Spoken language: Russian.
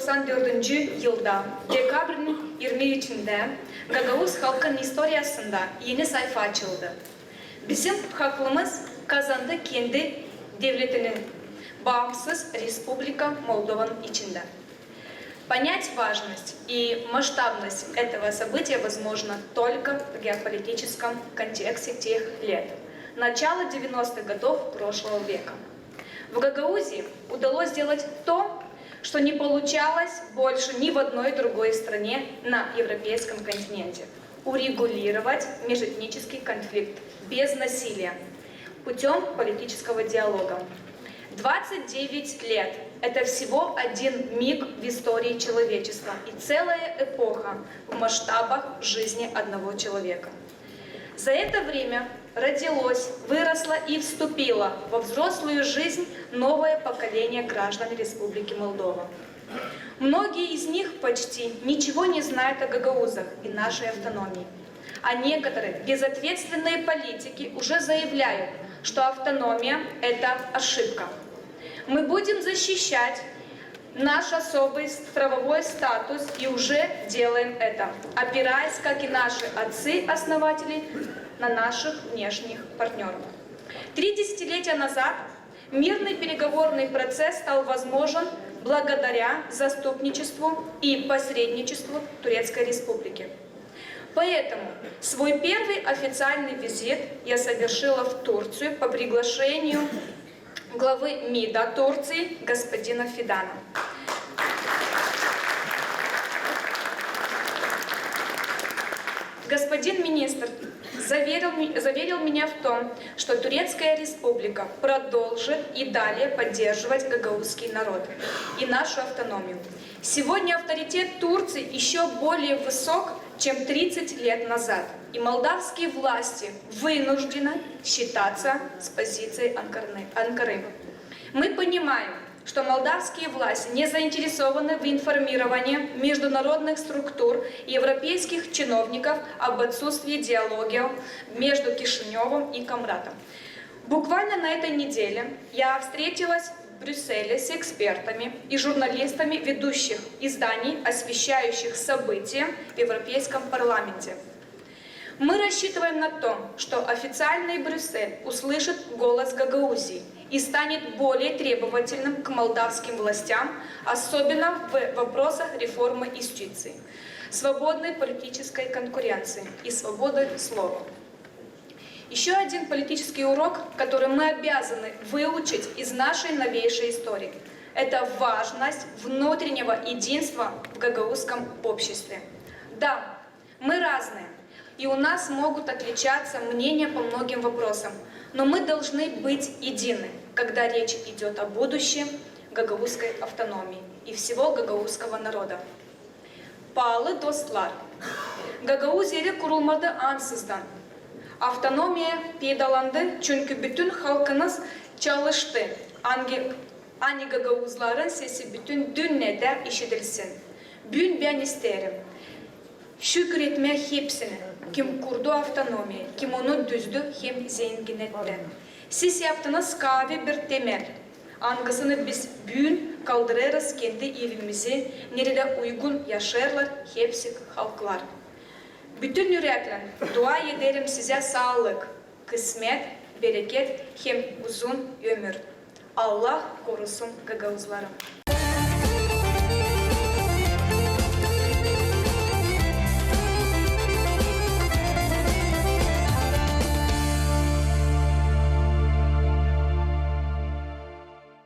1994 yılda dekabrın 23'ünde Gagavuz halkın historiasında yeni sayfa açıldı. Bizim halkımız kazandı kendi devletinin bağımsız Республика Молдован içinde. Понять важность и масштабность этого события возможно только в геополитическом контексте тех лет, начала 90-х годов прошлого века. В Гагаузии удалось сделать то, что не получалось больше ни в одной другой стране на европейском континенте. Урегулировать межэтнический конфликт без насилия, путем политического диалога. 29 лет – это всего один миг в истории человечества и целая эпоха в масштабах жизни одного человека. За это время родилось, выросло и вступило во взрослую жизнь новое поколение граждан Республики Молдова. Многие из них почти ничего не знают о гагаузах и нашей автономии. А некоторые безответственные политики уже заявляют, что автономия – это ошибка. Мы будем защищать наш особый правовой статус и уже делаем это, опираясь, как и наши отцы-основатели, на наших внешних партнеров. 3 десятилетия назад мирный переговорный процесс стал возможен благодаря заступничеству и посредничеству Турецкой Республики. Поэтому свой первый официальный визит я совершила в Турцию по приглашению главы МИДа Турции господина Фидана. Господин министр заверил меня в том, что Турецкая Республика продолжит и далее поддерживать гагаузский народ и нашу автономию. Сегодня авторитет Турции еще более высок, чем 30 лет назад, и молдавские власти вынуждены считаться с позицией Анкары. Мы понимаем, что молдавские власти не заинтересованы в информировании международных структур и европейских чиновников об отсутствии диалога между Кишиневым и Камратом. Буквально на этой неделе я встретилась в Брюсселе с экспертами и журналистами ведущих изданий, освещающих события в Европейском парламенте. Мы рассчитываем на то, что официальный Брюссель услышит голос Гагаузии и станет более требовательным к молдавским властям, особенно в вопросах реформы юстиции, свободной политической конкуренции и свободы слова. Еще один политический урок, который мы обязаны выучить из нашей новейшей истории, это важность внутреннего единства в гагаузском обществе. Да, мы разные, и у нас могут отличаться мнения по многим вопросам, но мы должны быть едины, когда речь идет о будущем гагаузской автономии и всего гагаузского народа. Pahalı dostlar, Gagavuz yeri kurulmadı ansızdan. Автономия peydalandı çünkü bütün halkınız çalıştı. Ani Gagavuzların sesi bütün dünyada işitilsin. Bugün ben isterim şükretme hepsine, kim kurdu автономию, kim onu düzdü, hem zengin etti. Siz yaptınız kavi bir temel. Hangisini biz bugün kaldırırız kendi evimizi, nerede uygun yaşarlar hepsi halklar. Bütün yürekle dua ederim size sağlık, kısmet, bereket, hem uzun ömür. Allah korusun Gagauzları.